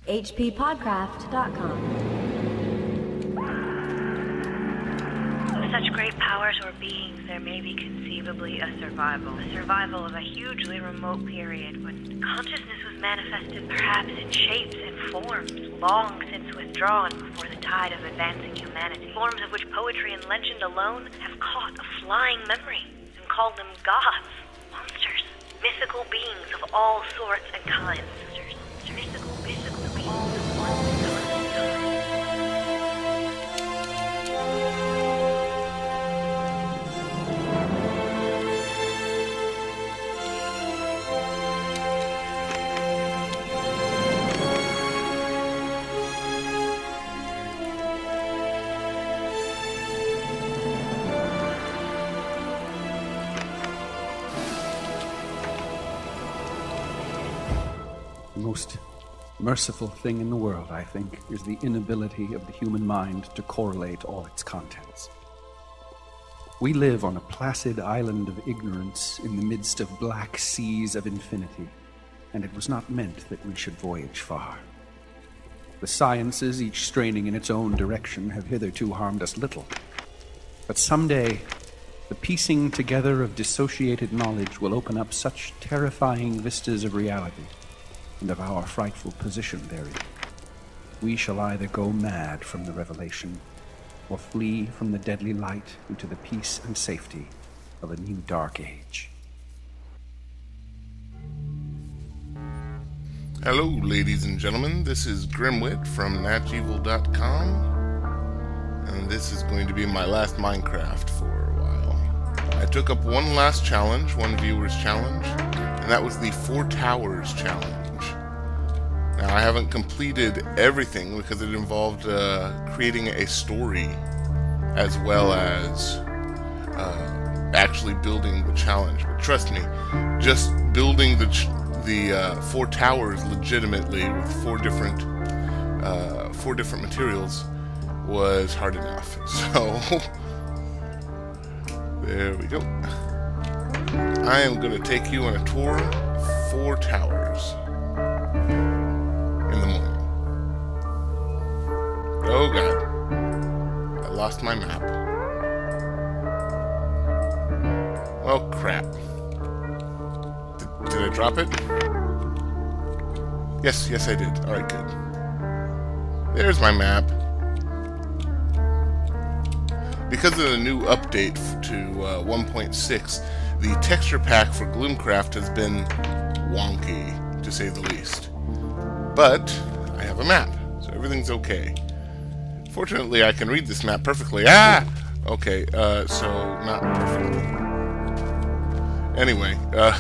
hppodcraft.com. With such great powers or beings, there may be conceivably a survival. A survival of a hugely remote period when consciousness was manifested perhaps in shapes and forms long since withdrawn before the tide of advancing humanity. Forms of which poetry and legend alone have caught a flying memory and called them gods, monsters, mythical beings of all sorts and kinds. Mythical beings of all sorts and kinds. The most merciful thing in the world, I think, is the inability of the human mind to correlate all its contents. We live on a placid island of ignorance in the midst of black seas of infinity, and it was not meant that we should voyage far. The sciences, each straining in its own direction, have hitherto harmed us little. But someday, the piecing together of dissociated knowledge will open up such terrifying vistas of reality and of our frightful position therein. We shall either go mad from the revelation or flee from the deadly light into the peace and safety of a new dark age. Hello, ladies and gentlemen. This is Grimwit from natevil.com, and this is going to be my last Minecraft for a while. I took up one last challenge, one viewer's challenge, and that was the 4 Towers challenge. Now, I haven't completed everything because it involved creating a story as well as actually building the challenge. But trust me, just building the 4 towers legitimately with 4 different materials was hard enough. So there we go. I am going to take you on a tour of 4 towers in the morning. Oh god, I lost my map. Oh crap. Did I drop it? Yes, I did. Alright, good. There's my map. Because of the new update to 1.6, the texture pack for Gloomcraft has been wonky, to say the least. But I have a map, so everything's okay. Fortunately, I can read this map perfectly. Ah! Okay, so not perfectly. Anyway, good.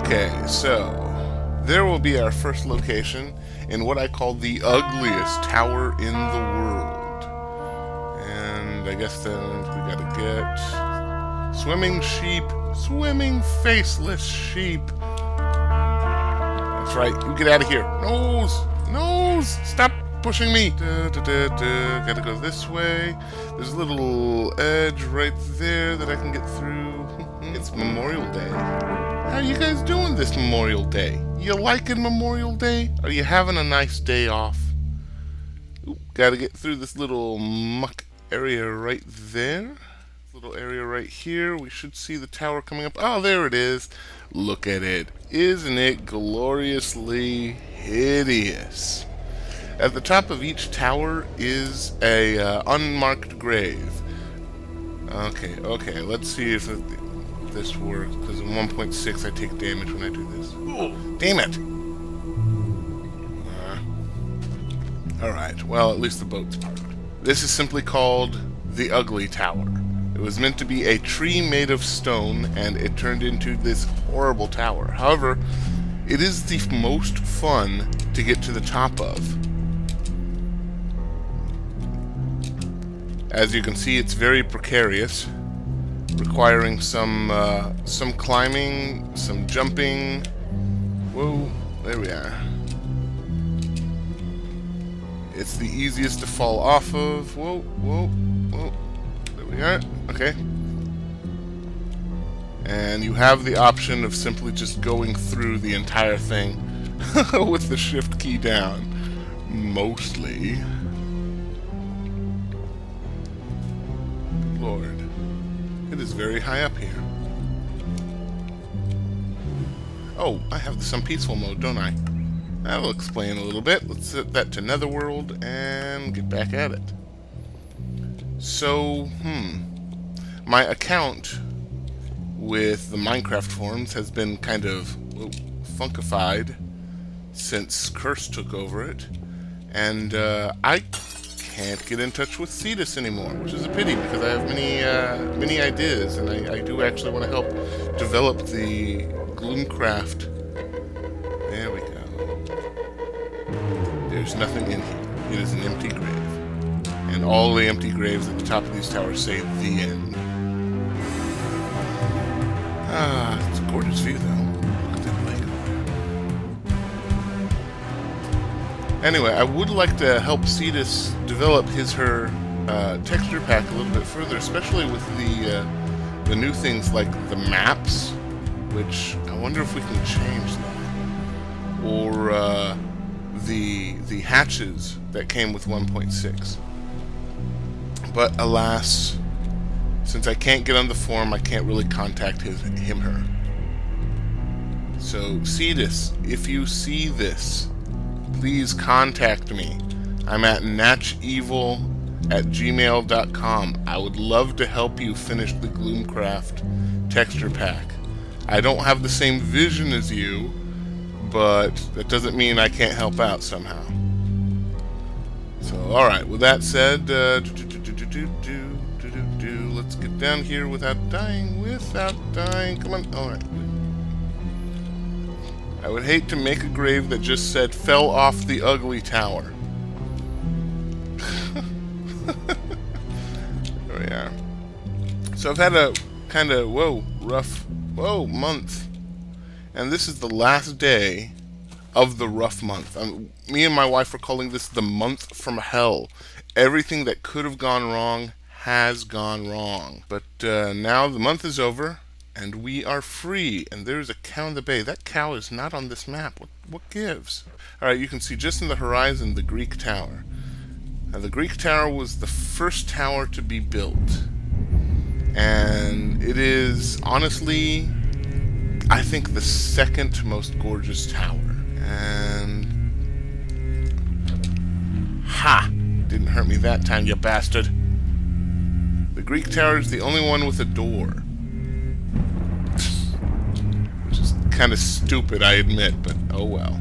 Okay, so there will be our first location in what I call the ugliest tower in the world. And I guess then we gotta get swimming sheep, swimming faceless sheep. That's right, you get out of here. Nose, stop pushing me. Gotta go this way. There's a little edge right there that I can get through. It's Memorial Day. How are you guys doing this Memorial Day? You liking Memorial Day? Are you having a nice day off? Ooh, gotta get through this little muck area right there. Little area right here. We should see the tower coming up. Oh, there it is. Look at it. Isn't it gloriously hideous? At the top of each tower is a unmarked grave. Okay, let's see if this works, because in 1.6 I take damage when I do this. Ooh, damn it! Alright, well, at least the boat's parked. This is simply called the Ugly Tower. It was meant to be a tree made of stone, and it turned into this horrible tower. However, it is the most fun to get to the top of. As you can see, it's very precarious, requiring some climbing, some jumping. Whoa, there we are. It's the easiest to fall off of. Whoa. There we are. Okay. And you have the option of simply just going through the entire thing with the shift key down. Mostly. Good Lord. It is very high up here. Oh, I have some peaceful mode, don't I? That'll explain a little bit. Let's set that to Netherworld and get back at it. So, my account with the Minecraft forums has been kind of funkified since Curse took over it, and I can't get in touch with Cetus anymore, which is a pity because I have many ideas, and I do actually want to help develop the Gloomcraft. There we go. There's nothing in here. It is an empty grave, and all the empty graves at the top of these towers say "the end." It's a gorgeous view, though. Look at that lake over there. Anyway, I would like to help Cetus develop her texture pack a little bit further, especially with the new things like the maps, which I wonder if we can change them, or the hatches that came with 1.6. But alas, since I can't get on the forum, I can't really contact her. So, Cetus, if you see this, please contact me. I'm at natchevil@gmail.com. I would love to help you finish the Gloomcraft texture pack. I don't have the same vision as you, but that doesn't mean I can't help out somehow. So, alright, with that said, let's get down here without dying. Come on. Alright. I would hate to make a grave that just said, "fell off the ugly tower." There we are. So I've had a kind of, rough month. And this is the last day of the rough month. Me and my wife are calling this the month from hell. Everything that could have gone wrong has gone wrong. But now the month is over, and we are free. And there's a cow in the bay. That cow is not on this map. What gives? Alright, you can see just in the horizon the Greek Tower. Now, the Greek Tower was the first tower to be built. And it is, honestly, I think the second most gorgeous tower. And... ha! Didn't hurt me that time, you bastard. The Greek Tower is the only one with a door. Which is kind of stupid, I admit, but oh well.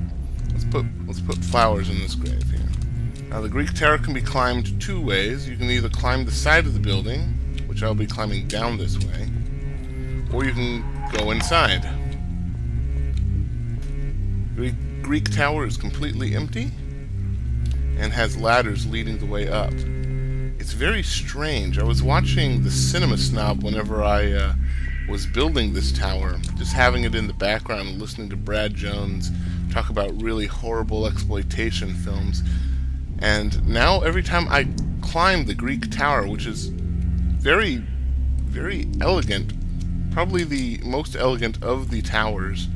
Let's put flowers in this grave here. Now, the Greek Tower can be climbed two ways. You can either climb the side of the building, which I'll be climbing down this way, or you can go inside. The Greek Tower is completely empty and has ladders leading the way up. It's very strange. I was watching the Cinema Snob whenever I was building this tower, just having it in the background and listening to Brad Jones talk about really horrible exploitation films. And now every time I climb the Greek Tower, which is very, very elegant, probably the most elegant of the towers,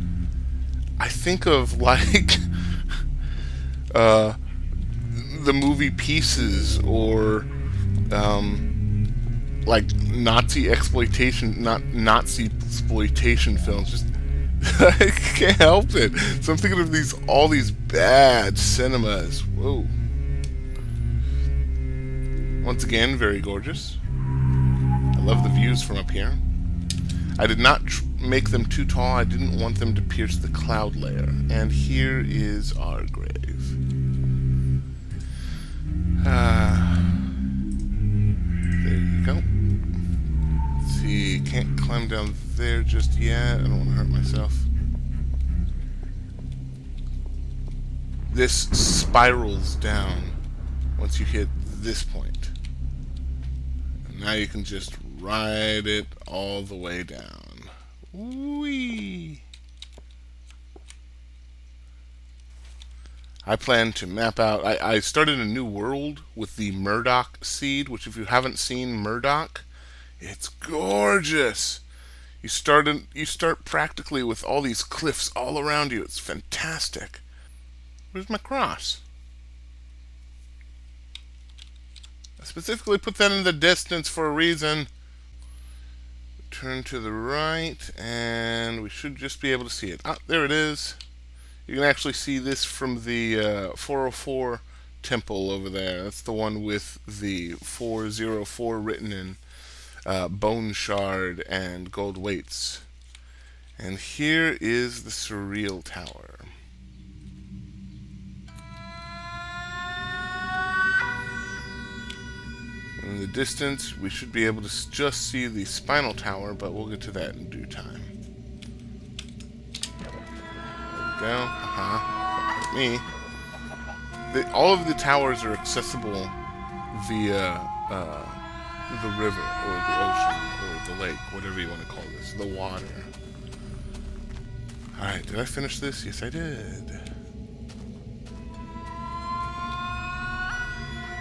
I think of like the movie Pieces, or like Nazi exploitation films. Just I can't help it. So I'm thinking of all these bad cinemas. Whoa. Once again, very gorgeous. I love the views from up here. I did not make them too tall. I didn't want them to pierce the cloud layer. And here is our grave. There you go. Let's see, can't climb down there just yet. I don't want to hurt myself. This spirals down once you hit this point. And now you can just ride it all the way down. Whee! I plan to map out... I started a new world with the Murdoch seed, which if you haven't seen Murdoch, it's gorgeous. You start practically with all these cliffs all around you. It's fantastic. Where's my cross? I specifically put that in the distance for a reason. Turn to the right, and we should just be able to see it. Ah, there it is. You can actually see this from the 404 temple over there. That's the one with the 404 written in bone shard and gold weights. And here is the Surreal Tower. In the distance, we should be able to just see the Spinal Tower, but we'll get to that in due time. There we go. Me. All of the towers are accessible via the river, or the ocean, or the lake, whatever you want to call this, the water. Alright, did I finish this? Yes, I did.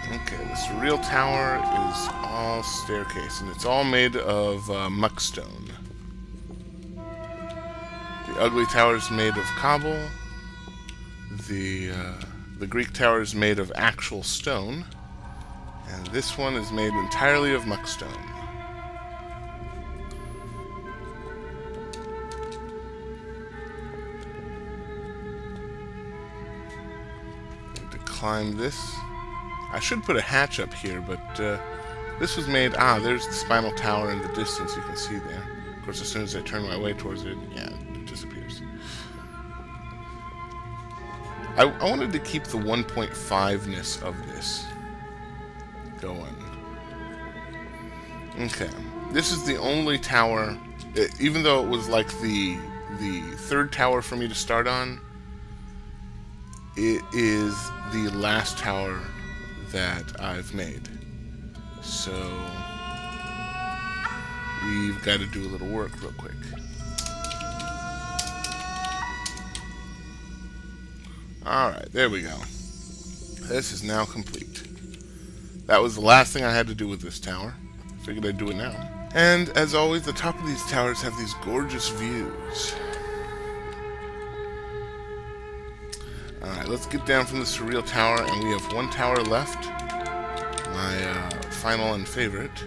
Okay, the Surreal Tower is all staircase, and it's all made of muckstone. The Ugly Tower is made of cobble. The Greek Tower is made of actual stone. And this one is made entirely of muckstone. To climb this, I should put a hatch up here, but this was made... Ah, there's the Spinal Tower in the distance, you can see there. Of course, as soon as I turn my way towards it, yeah, it disappears. I wanted to keep the 1.5-ness of this going. Okay, this is the only tower, even though it was like the third tower for me to start on, it is the last tower that I've made. So we've got to do a little work real quick. Alright, there we go. This is now complete. That was the last thing I had to do with this tower. Figured I'd do it now. And as always, the top of these towers have these gorgeous views. Alright, let's get down from the Surreal Tower, and we have one tower left. My final and favorite.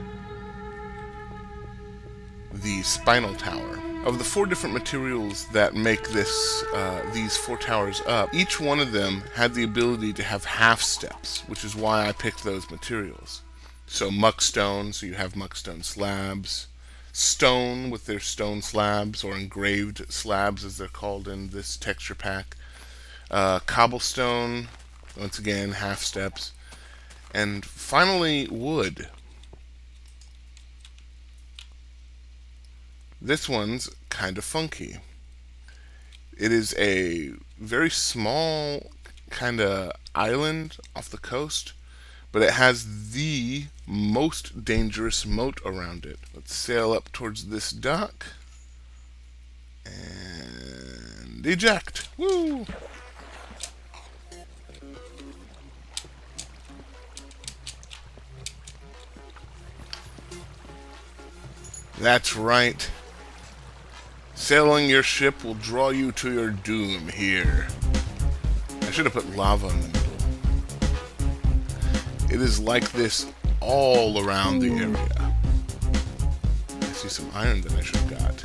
The Spinal Tower. Of the 4 different materials that make this these 4 towers up, each one of them had the ability to have half steps, which is why I picked those materials. So muckstone, so you have muckstone slabs. Stone with their stone slabs, or engraved slabs as they're called in this texture pack. Cobblestone, once again, half steps. And finally, wood. This one's kind of funky. It is a very small kind of island off the coast, but it has the most dangerous moat around it. Let's sail up towards this dock and eject. Woo! That's right. Sailing your ship will draw you to your doom here. I should have put lava in the middle. It is like this all around the area. I see some iron that I should have got.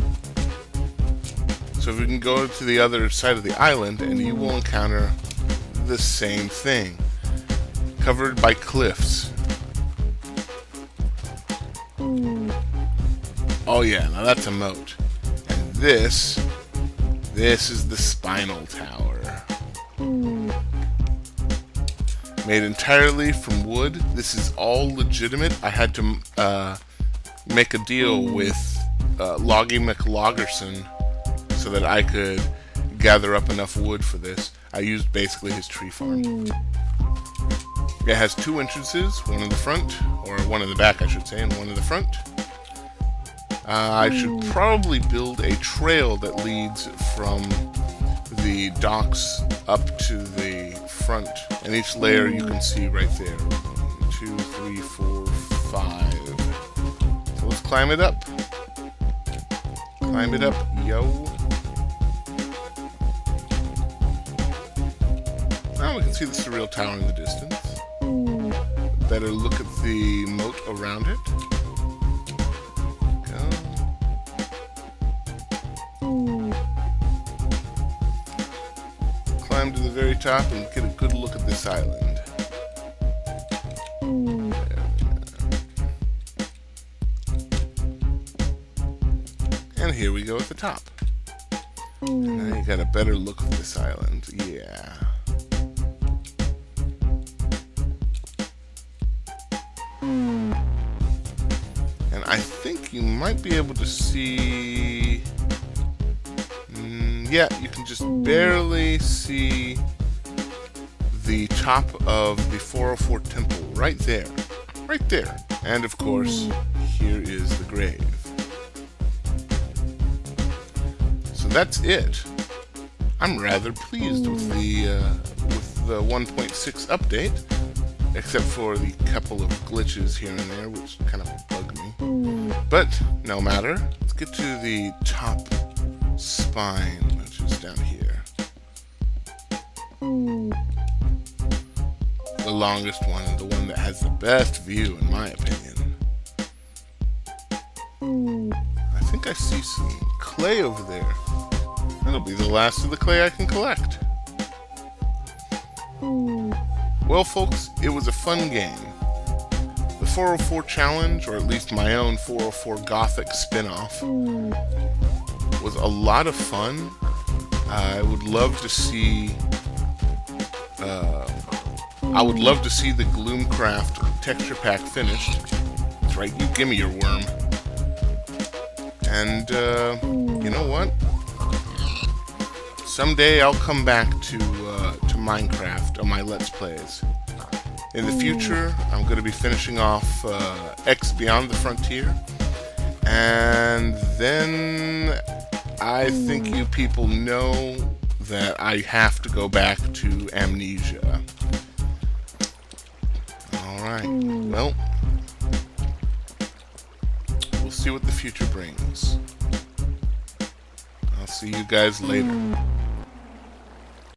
So if we can go to the other side of the island, and you will encounter the same thing. Covered by cliffs. Oh yeah, now that's a moat. And this is the Spinal Tower. Made entirely from wood. This is all legitimate. I had to make a deal with Loggy McLogerson so that I could gather up enough wood for this. I used basically his tree farm. It has 2 entrances, one in the front, or one in the back I should say, and one in the front. I should probably build a trail that leads from the docks up to the front. And each layer you can see right there. 1, 2, 3, 4, 5. So let's climb it up. Climb it up, yo. Now we can see the surreal tower in the distance. Better look at the moat around it. Climb to the very top and get a good look at this island. And here we go at the top. And now you got a better look at this island. Yeah. And I think you might be able to see... yeah, you can just barely see the top of the 404 temple right there. Right there. And of course, here is the grave. So that's it. I'm rather pleased with the 1.6 update, except for the couple of glitches here and there, which kind of bug me. But no matter. Let's get to the top spine, which is down here. The longest one, and the one that has the best view, in my opinion. I think I see some clay over there. That'll be the last of the clay I can collect. Well, folks, it was a fun game. The 404 challenge, or at least my own 404 Gothic spin-off, was a lot of fun. I would love to see the Gloomcraft texture pack finished. That's right, you give me your worm. And you know what? Someday I'll come back to Minecraft on my Let's Plays. In the future, I'm going to be finishing off X Beyond the Frontier, and then I think you people know that I have to go back to Amnesia. Alright, well, we'll see what the future brings. I'll see you guys later.